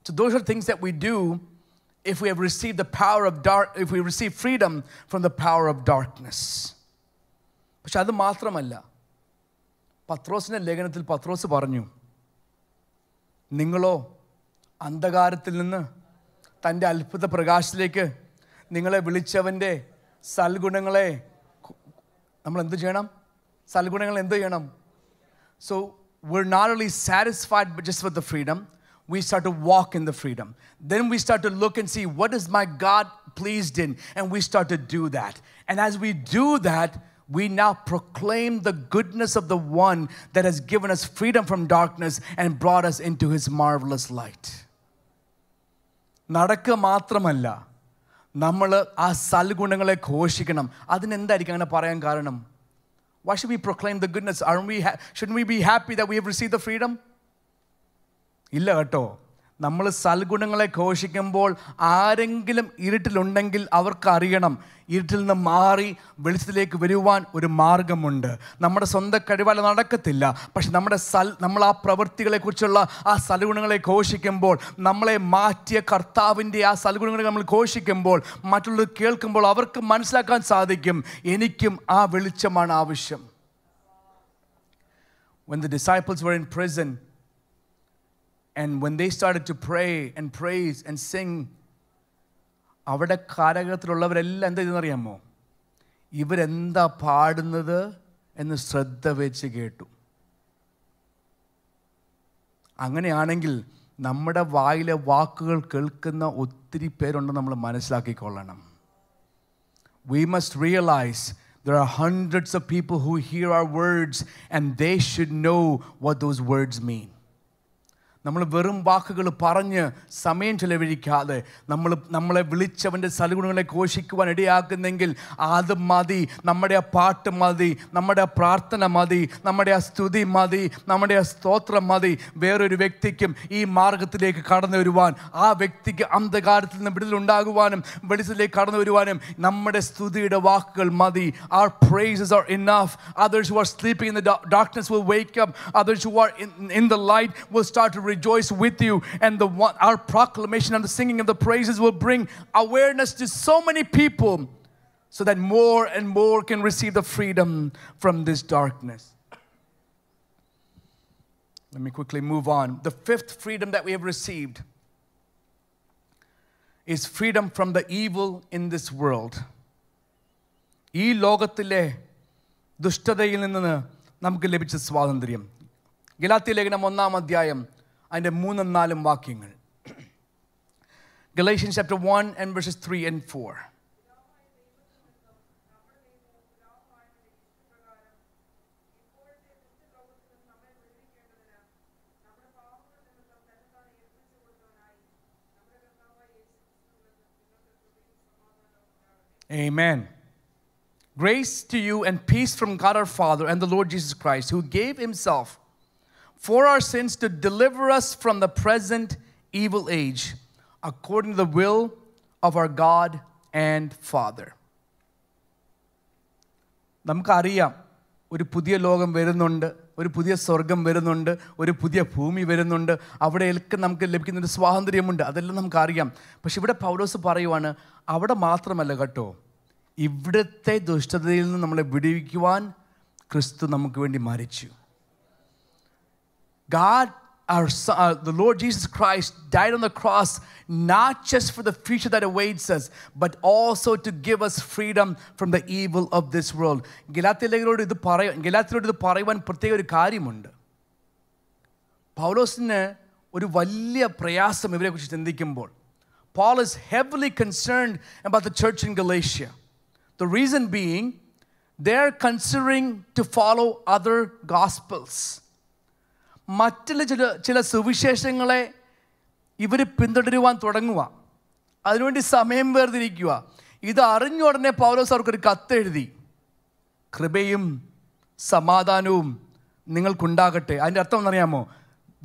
So those are things that we do if we have received the power of if we receive freedom from the power of darkness. പക്ഷെ അത് മാത്രമല്ല, പത്രോസിൻ്റെ ലേഖനത്തിൽ പത്രോസ് പറഞ്ഞു, നിങ്ങളോ അന്ധകാരത്തിൽ നിന്ന് തൻ്റെ അത്ഭുത പ്രകാശത്തിലേക്ക് നിങ്ങളെ വിളിച്ചവൻ്റെ സൽഗുണങ്ങളെ നമ്മൾ എന്ത് ചെയ്യണം? സൽഗുണങ്ങൾ എന്ത് ചെയ്യണം? So we're not only satisfied just with the freedom, we start to walk in the freedom. Then we start to look and see, what is my God pleased in? And we start to do that. And as we do that, we now proclaim the goodness of the one that has given us freedom from darkness and brought us into his marvelous light. നടക്കുക മാത്രമല്ല, നമ്മൾ ആ സൽഗുണങ്ങളെ ഘോഷിക്കണം. അതിനെന്തായിരിക്കും അങ്ങനെ പറയാൻ കാരണം? Why should we proclaim the goodness? Shouldn't we be happy that we have received the freedom? ഇല്ല കേട്ടോ. നമ്മൾ സൽഗുണങ്ങളെ ഘോഷിക്കുമ്പോൾ ആരെങ്കിലും ഇരുട്ടിലുണ്ടെങ്കിൽ അവർക്കറിയണം, ഇരുട്ടിൽ നിന്ന് മാറി വെളിച്ചത്തിലേക്ക് വരുവാൻ ഒരു മാർഗമുണ്ട്. നമ്മുടെ സ്വന്തം കഴിവാൽ നടക്കത്തില്ല. പക്ഷെ നമ്മൾ ആ പ്രവൃത്തികളെക്കുറിച്ചുള്ള ആ സൽഗുണങ്ങളെ ഘോഷിക്കുമ്പോൾ, നമ്മളെ മാറ്റിയ കർത്താവിൻ്റെ ആ സൽഗുണങ്ങളെ നമ്മൾ ഘോഷിക്കുമ്പോൾ, മറ്റുള്ളവർ കേൾക്കുമ്പോൾ അവർക്ക് മനസ്സിലാക്കാൻ സാധിക്കും, എനിക്കും ആ വെളിച്ചമാണ് ആവശ്യം. When the disciples were in prison, and when they started to pray and praise and sing, അവിടെ കാരാഗൃഹത്തിലുള്ളവരെല്ലാം എന്താ ഇതെന്നറിയാമോ? ഇവരെന്താ പാടുന്നത് എന്ന് ശ്രദ്ധ വെച്ച് കേട്ടു. അങ്ങനെയാണെങ്കിൽ നമ്മുടെ വായിലെ വാക്കുകൾ കേൾക്കുന്ന ഒത്തിരി പേരുണ്ടെന്ന് നമ്മൾ മനസ്സിലാക്കിക്കൊള്ളണം. We must realize there are hundreds of people who hear our words and they should know what those words mean. നമ്മൾ വെറും വാക്കുകൾ പറഞ്ഞ് സമയം ചെലവഴിക്കാതെ നമ്മളെ വിളിച്ചവൻ്റെ സൽഗുണങ്ങളെ ഘോഷിക്കുവാൻ ഇടയാക്കുന്നെങ്കിൽ അത് മതി. നമ്മുടെ ആ പാട്ട് മതി, നമ്മുടെ ആ പ്രാർത്ഥന മതി, നമ്മുടെ ആ സ്തുതി മതി, നമ്മുടെ ആ സ്തോത്രം മതി. വേറൊരു വ്യക്തിക്കും ഈ മാർഗത്തിലേക്ക് കടന്നു വരുവാൻ, ആ വ്യക്തിക്ക് അന്ധകാരത്തിൽ നിന്ന് വിടുതലുണ്ടാകുവാനും വെളിച്ചത്തിലേക്ക് കടന്നു വരുവാനും നമ്മുടെ സ്തുതിയുടെ വാക്കുകൾ മതി. Our praises are enough. Others who are sleeping in the darkness will wake up. Others who are in the light will start to rejoice with you, and our proclamation and the singing of the praises will bring awareness to so many people, so that more and more can receive the freedom from this darkness. Let me quickly move on. The fifth freedom that we have received is freedom from the evil in this world. ഈ ലോകത്തിലെ ദുഷ്ടതയിൽ നിന്ന് നമുക്ക് ലഭിച്ച സ്വാതന്ത്ര്യം. ഗലാത്യ ലേഖനം 1-ാം അധ്യായം അതിൻ്റെ 3-4 വാക്യങ്ങൾ. Galatians chapter 1 and verses 3 and 4. Amen. Grace to you and peace from God our Father and the Lord Jesus Christ, who gave himself for our sins to deliver us from the present evil age, according to the will of our God and Father. നമുക്കറിയാം, ഒരു പുതിയ ലോകം വരുന്നുണ്ട്, ഒരു പുതിയ സ്വർഗം വരുന്നുണ്ട്, ഒരു പുതിയ ഭൂമി വരുന്നുണ്ട്. അവിടെയൊക്കെ നമുക്ക് ലഭിക്കുന്നൊരു സ്വാതന്ത്ര്യമുണ്ട്. അതെല്ലാം നമുക്കറിയാം. പക്ഷെ ഇവിടെ പൗലോസ് പറയുവാണ്, അവിടെ മാത്രമല്ല കേട്ടോ, ഇവിടുത്തെ ദുഷ്ടതയിൽ നിന്ന് നമ്മളെ വിടുവിക്കുവാൻ ക്രിസ്തു നമുക്ക് വേണ്ടി മരിച്ചു. God, the Lord Jesus Christ died on the cross not just for the future that awaits us, but also to give us freedom from the evil of this world. ഗലാത്യരോട് ഇത് പറയുവാൻ പ്രത്യേക ഒരു കാര്യമുണ്ട്. പൗലോസിന് ഒരു വലിയ പ്രയാസം ഇവരെക്കുറിച്ച് ചിന്തിക്കുമ്പോൾ. Paul is heavily concerned about the church in Galatia. The reason being, they're considering to follow other gospels. മറ്റുള്ള ചില സുവിശേഷങ്ങളെ ഇവർ പിന്തുടരുവാൻ തുടങ്ങുക, അതിനുവേണ്ടി സമയം വേർതിരിക്കുക. ഇത് അറിഞ്ഞ ഉടനെ പൗലോസ് അവർക്കൊരു കത്തെഴുതി, കൃപയും സമാധാനവും നിങ്ങൾക്കുണ്ടാകട്ടെ. അതിൻ്റെ അർത്ഥം എന്നറിയാമോ?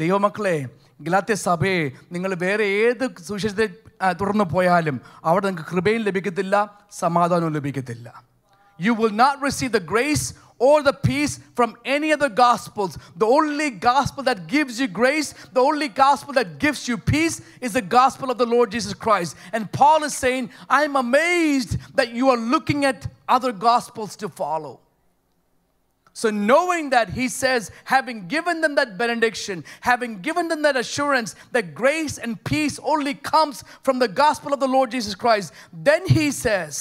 ദൈവമക്കളെ, ഗലാത്യ സഭയെ നിങ്ങൾ വേറെ ഏത് സുവിശേഷത്തെ തുടർന്ന് പോയാലും അവിടെ നിങ്ങൾക്ക് കൃപയും ലഭിക്കത്തില്ല, സമാധാനവും ലഭിക്കത്തില്ല. You will not receive the grace or the peace from any other gospels. The only gospel that gives you grace, the only gospel that gives you peace is the gospel of the Lord Jesus Christ. And Paul is saying, I'm amazed that you are looking at other gospels to follow. So knowing that, he says, having given them that benediction, having given them that assurance that grace and peace only comes from the gospel of the Lord Jesus Christ, then he says,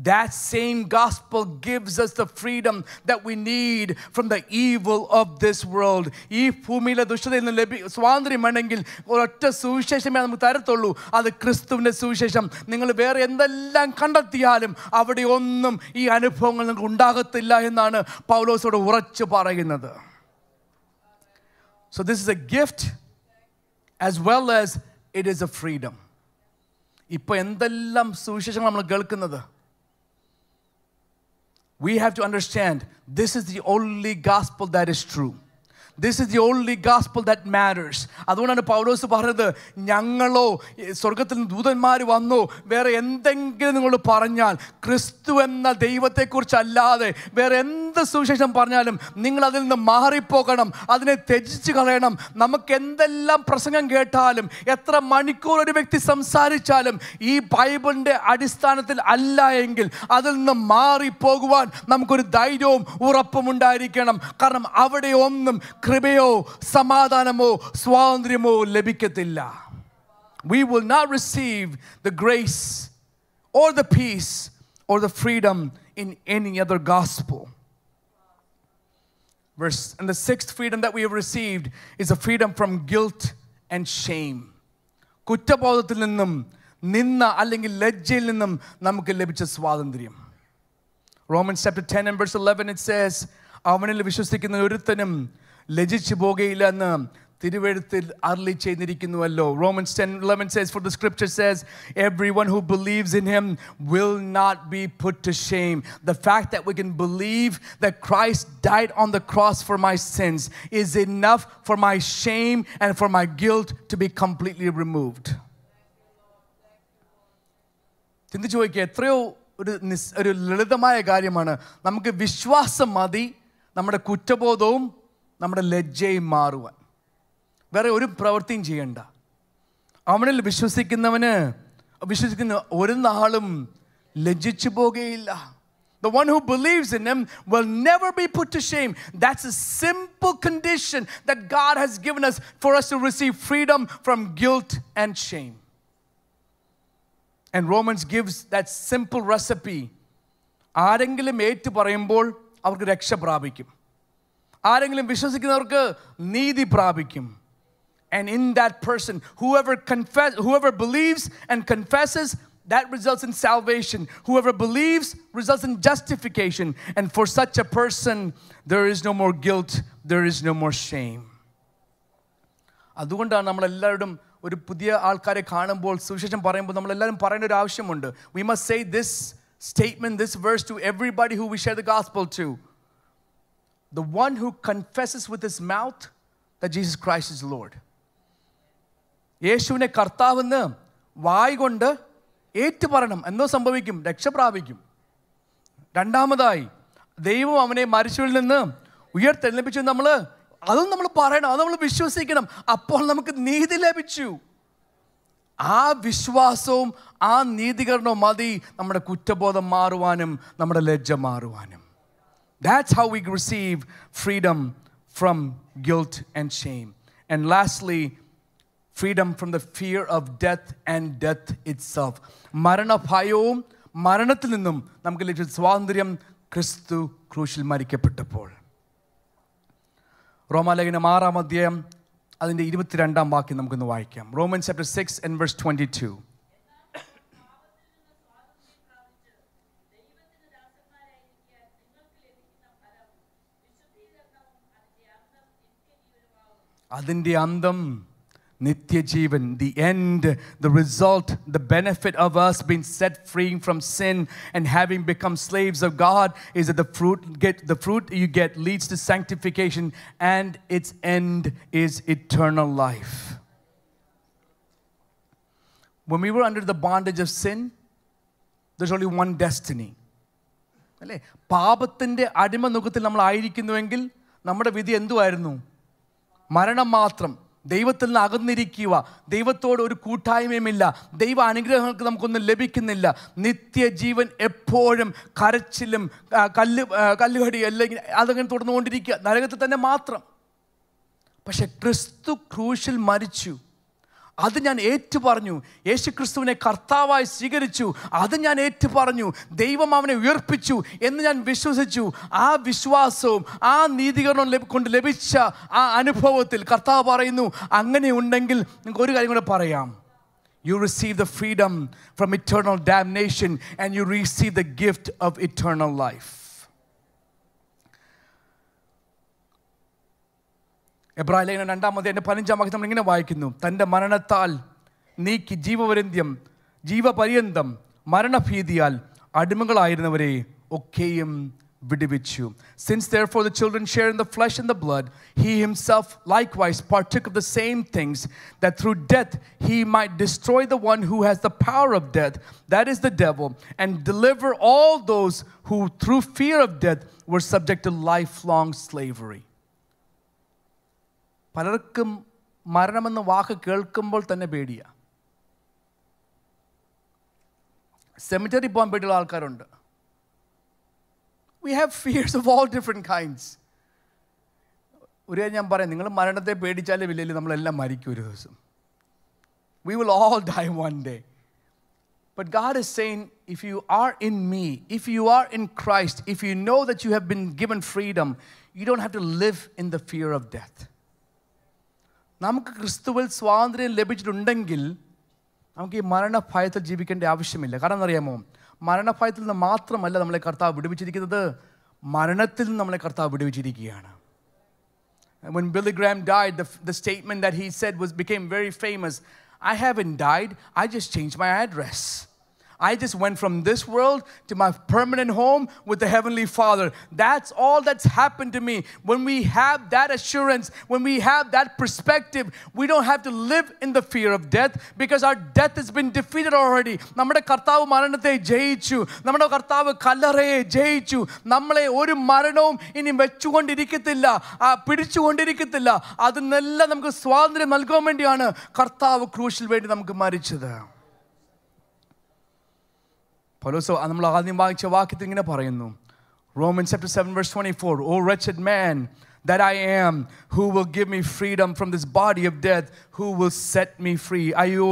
that same gospel gives us the freedom that we need from the evil of this world. ഈ ഭൂമിയിലെ ദുഷ്ടതയിൽ നിന്ന് സ്വാതന്ത്ര്യം വേണമെങ്കിൽ ഒരൊറ്റ സുവിശേഷമേ നമുക്ക് തരത്തുള്ളൂ, അത് ക്രിസ്തുവിൻ്റെ സുവിശേഷം. നിങ്ങൾ വേറെ എന്തെല്ലാം കണ്ടെത്തിയാലും അവിടെ ഒന്നും ഈ അനുഭവങ്ങൾ നിങ്ങൾക്ക് ഉണ്ടാകത്തില്ല എന്നാണ് പൗലോസോട് ഉറച്ചു പറയുന്നത്. So this is a gift as well as it is a freedom. ഇപ്പോൾ എന്തെല്ലാം സുവിശേഷങ്ങൾ നമ്മൾ കേൾക്കുന്നത്, we have to understand this is the only gospel that is true. This is the only gospel that matters. അതുകൊണ്ടാണ് പൗലോസ് പറഞ്ഞത്, ഞങ്ങളോ സ്വർഗത്തിൽ നിന്ന് ദൂതന്മാർ വന്നോ വേറെ എന്തെങ്കിലും നിങ്ങൾ പറഞ്ഞാൽ ക്രിസ്തു എന്ന ദൈവത്തെക്കുറിച്ചല്ലാതെ വേറെ എന്ത് സുവിശേഷം പറഞ്ഞാലും നിങ്ങൾ അതിൽ നിന്ന് മാറിപ്പോകണം, അതിനെ ത്യജിച്ച് കളയണം. നമുക്ക് എന്തെല്ലാം പ്രസംഗം കേട്ടാലും എത്ര മണിക്കൂർ ഒരു വ്യക്തി സംസാരിച്ചാലും ഈ ബൈബിളിൻ്റെ അടിസ്ഥാനത്തിൽ അല്ല എങ്കിൽ അതിൽ നിന്ന് മാറിപ്പോകുവാൻ നമുക്കൊരു ധൈര്യവും ഉറപ്പും ഉണ്ടായിരിക്കണം. കാരണം അവിടെ ഒന്നും കൃപയോ സമാധാനമോ സ്വാതന്ത്ര്യമോ ലഭിക്കത്തില്ല. We will not receive the grace or the peace or the freedom in any other gospel. And the sixth freedom that we have received is a freedom from guilt and shame. കുറ്റബോധത്തിൽ നിന്നും നിന്ന അല്ലെങ്കിൽ ലജ്ജയിൽ നിന്നും നമുക്ക് ലഭിച്ച സ്വാതന്ത്ര്യം. Romans chapter 10 and verse 11 it says, അവനിൽ വിശ്വസിക്കുന്ന ഒരുത്തനും ലജ്ജിച്ചു പോകുകയില്ല എന്ന് തിരുവെഴുത്തിൽ അരുളി ചെയ്തിരിക്കുന്നുവല്ലോ. Romans 10:11 says, for the scripture says, everyone who believes in him will not be put to shame. The fact that we can believe that Christ died on the cross for my sins is enough for my shame and for my guilt to be completely removed. ചിന്തിച്ചു നോക്കിയാൽ എത്രയോ ഒരു ലളിതമായ കാര്യമാണ്. നമുക്ക് വിശ്വാസം മതി നമ്മുടെ കുറ്റബോധവും നമ്മുടെ ലജ്ജയും മാറുവാൻ. വേറെ ഒരു പ്രവൃത്തിയും ചെയ്യണ്ട. അവനിൽ വിശ്വസിക്കുന്ന ഒരു നാളും ലജ്ജിച്ചു പോകുകയില്ല. The one who believes in him will never be put to shame. That's a simple condition that God has given us for us to receive freedom from guilt and shame. And Romans gives that simple recipe. ആരെങ്കിലും ഏറ്റു പറയുമ്പോൾ അവർക്ക് രക്ഷ പ്രാപിക്കും, ആരെങ്കിലും വിശ്വസിക്കുന്നവർക്ക് നീതി പ്രാപിക്കും. And in that person, whoever believes and confesses, that results in salvation. Whoever believes results in justification. And for such a person, there is no more guilt, there is no more shame. അതുകൊണ്ടാണ് നമ്മളെല്ലാവരും ഒരു പുതിയ ആൾക്കാരെ കാണുമ്പോൾ സുവിശേഷം പറയുമ്പോൾ നമ്മളെല്ലാവരും പറയേണ്ട ഒരു ആവശ്യമുണ്ട്. We must say this statement, this verse to everybody who we share the gospel to. The one who confesses with his mouth that Jesus Christ is Lord. യേശുവിനെ കർത്താവെന്ന് വായ് കൊണ്ട് ഏറ്റു പറയണം. എന്തോ സംഭവിക്കും? രക്ഷ പ്രാപിക്കും. രണ്ടാമതായി ദൈവം അവനെ മരിച്ചവരിൽ നിന്ന് ഉയർത്തെഴുന്നേൽപ്പിച്ചു. അതും നമ്മൾ പറയണം, അത് നമ്മൾ വിശ്വസിക്കണം. അപ്പോൾ നമുക്ക് നീതി ലഭിച്ചു. ആ വിശ്വാസവും ആ നീതീകരണവും മതി നമ്മുടെ കുറ്റബോധം മാറുവാനും നമ്മുടെ ലജ്ജ മാറുവാനും. That's how we receive freedom from guilt and shame. And lastly, freedom from the fear of death and death itself. മരണഭയവും മരണത്തിൽ നിന്നും നമുക്ക് ലഭിച്ച സ്വാതന്ത്ര്യം ക്രിസ്തു ക്രൂശിൽ മരിക്കപ്പെട്ടപ്പോൾ. റോമാലേഖനം 6-ാം അധ്യായം അതിൻ്റെ 22-ാം വാക്യം നമുക്കൊന്ന് വായിക്കാം. Romans chapter 6 and verse 22. അതിൻ്റെ അന്തം നിത്യജീവൻ. The end, the result, the benefit of us being set free from sin and having become slaves of God is that the fruit you get leads to sanctification and its end is eternal life. When we were under the bondage of sin, there's only one destiny. അല്ലേ? പാപത്തിൻ്റെ അടിമനുഖത്തിൽ നമ്മൾ ആയിരിക്കുന്നുവെങ്കിൽ നമ്മുടെ വിധി എന്തുമായിരുന്നു? മരണം മാത്രം. ദൈവത്തിൽ നിന്ന് അകന്നിരിക്കുക, ദൈവത്തോട് ഒരു കൂട്ടായ്മയുമില്ല, ദൈവ അനുഗ്രഹങ്ങൾക്ക് നമുക്കൊന്നും ലഭിക്കുന്നില്ല, നിത്യജീവൻ എപ്പോഴും കരച്ചിലും കല്ലുകടി അല്ലെങ്കിൽ അതങ്ങനെ തുടർന്നുകൊണ്ടിരിക്കുക, നരകത്തിൽ തന്നെ മാത്രം. പക്ഷെ ക്രിസ്തു ക്രൂശിൽ മരിച്ചു, അത് ഞാൻ ഏറ്റുപറഞ്ഞു. യേശു ക്രിസ്തുവിനെ കർത്താവായി സ്വീകരിച്ചു, അത് ഞാൻ ഏറ്റുപറഞ്ഞു. ദൈവം അവനെ ഉയർപ്പിച്ചു എന്ന് ഞാൻ വിശ്വസിച്ചു. ആ വിശ്വാസവും ആ നീതീകരണവും കൊണ്ട് ലഭിച്ച ആ അനുഭവത്തിൽ കർത്താവ് പറയുന്നു, അങ്ങനെ ഉണ്ടെങ്കിൽ നിങ്ങൾക്ക് ഒരു കാര്യം കൂടെ പറയാം. You receive the freedom from eternal damnation and you receive the gift of eternal life. എബ്രായ ലേഖനം 2-ാം അധ്യായം 15-ാം വാക്യം നമ്മൾ ഇങ്ങനെ വായിക്കുന്നു, തൻ്റെ മരണത്താൽ നീക്കി ജീവപര്യന്തം മരണഭീതിയാൽ അടിമകളായിരുന്നവരെ ഒക്കെയും വിടുവിച്ചു. Since therefore the children share in the flesh and the blood, he himself likewise partook of the same things, that through death he might destroy the one who has the power of death, that is the devil, and deliver all those who through fear of death were subject to lifelong slavery. പലർക്കും മരണമെന്ന വാക്ക് കേൾക്കുമ്പോൾ തന്നെ പേടിയാ. സെമിറ്ററി പോകാൻ പേടിയുള്ള ആൾക്കാരുണ്ട്. We have fears of all different kinds. ഒരു കാര്യം ഞാൻ പറയാം, നിങ്ങൾ മരണത്തെ പേടിച്ചാലും ഇല്ലെങ്കിൽ നമ്മളെല്ലാം മരിക്കും ഒരു ദിവസം. We will all die one day. But God is saying, if you are in me, if you are in Christ, if you know that you have been given freedom, you don't have to live in the fear of death. നമുക്ക് ക്രിസ്തുവിൽ സ്വാതന്ത്ര്യം ലഭിച്ചിട്ടുണ്ടെങ്കിൽ നമുക്ക് ഈ മരണഭയത്തിൽ ജീവിക്കേണ്ട ആവശ്യമില്ല. കാരണം എന്നറിയാമോ, മരണഭയത്തിൽ നിന്ന് മാത്രമല്ല നമ്മളെ കർത്താവ് വിടുവിച്ചിരിക്കുന്നത്, മരണത്തിൽ നിന്ന് നമ്മളെ കർത്താവ് വിടുവിച്ചിരിക്കുകയാണ്. When Billy Graham died, the statement that he said became very famous. I haven't died, I just changed my address. I just went from this world to my permanent home with the Heavenly Father. That's all that's happened to me. When we have that assurance, when we have that perspective, we don't have to live in the fear of death because our death has been defeated already. നമ്മുടെ കർത്താവ് മരണത്തെ ജയിച്ചു, നമ്മുടെ കർത്താവ് കല്ലറയെ ജയിച്ചു. നമ്മളെ ഒരു മരണവും ഇനി വെച്ചുകൊണ്ടിരിക്കത്തില്ല, പിടിച്ചുകൊണ്ടിരിക്കത്തില്ല. അതിനെല്ലാം നമുക്ക് സ്വാതന്ത്ര്യം നൽകാൻ വേണ്ടിയാണ് കർത്താവ് ക്രൂശിൽ വേണ്ടി നമുക്ക് മരിച്ചത്. പൗലോസ് നമ്മൾ ആദ്യം വായിച്ച വാക്യത്തിൽ ഇങ്ങനെ പറയുന്നു, Romans chapter 7 verse 24, O wretched man that I am, who will give me freedom from this body of death, who will set me free. അയ്യോ,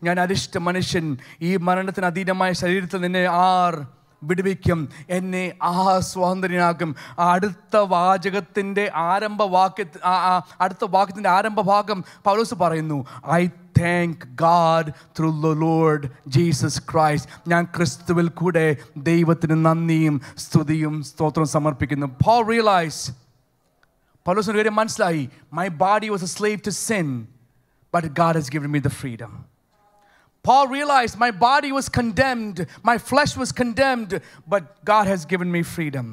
ഞാൻ അരിഷ്ട മനുഷ്യൻ, ഈ മരണത്തിന് അതീതമായ ശരീരത്തിൽ നിന്നെ ആർ വിടുവിക്കും, എന്നെ സ്വാതന്ത്ര്യനാക്കും. അടുത്ത വാചകത്തിൻ്റെ അടുത്ത വാക്യത്തിൻ്റെ ആരംഭഭാഗം പൗലോസ് പറയുന്നു, I thank God through the Lord Jesus Christ. ഞാൻ ക്രിസ്തുവിൽ കൂടെ ദൈവത്തിന് നന്ദിയും സ്തുതിയും സ്തോത്രം സമർപ്പിക്കുന്നു. Paul realized, പൗലോസിന് കാര്യം മനസ്സിലായി, my body was a slave to sin, but God has given me the freedom. Paul realized my body was condemned, my flesh was condemned, but God has given me freedom.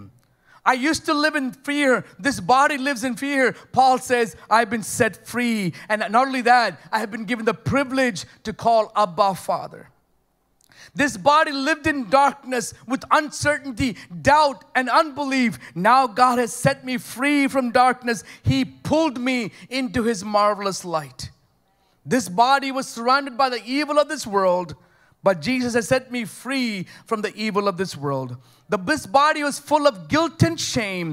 I used to live in fear. This body lives in fear. Paul says, I've been set free. And not only that, I have been given the privilege to call Abba Father. This body lived in darkness with uncertainty, doubt, and unbelief. Now God has set me free from darkness. He pulled me into His marvelous light. This body was surrounded by the evil of this world, but Jesus has set me free from the evil of this world. This body was full of guilt and shame.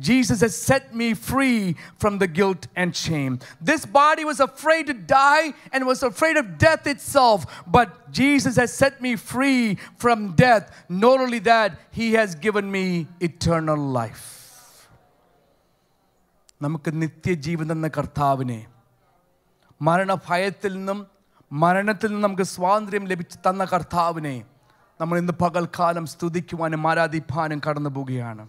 Jesus has set me free from the guilt and shame. This body was afraid to die and was afraid of death itself, but Jesus has set me free from death. Not only that, He has given me eternal life. നമുക്ക് നിത്യജീവൻ എന്ന കർത്താവിനെ മരണഭയത്തിൽ നിന്നും മരണത്തിൽ നിന്നും നമുക്ക് സ്വാതന്ത്ര്യം ലഭിച്ച് തന്ന കർത്താവിനെ നമ്മൾ ഇന്ന് പകൽക്കാലം സ്തുതിക്കുവാനും ആരാധിപ്പാനും കടന്നു പോവുകയാണ്.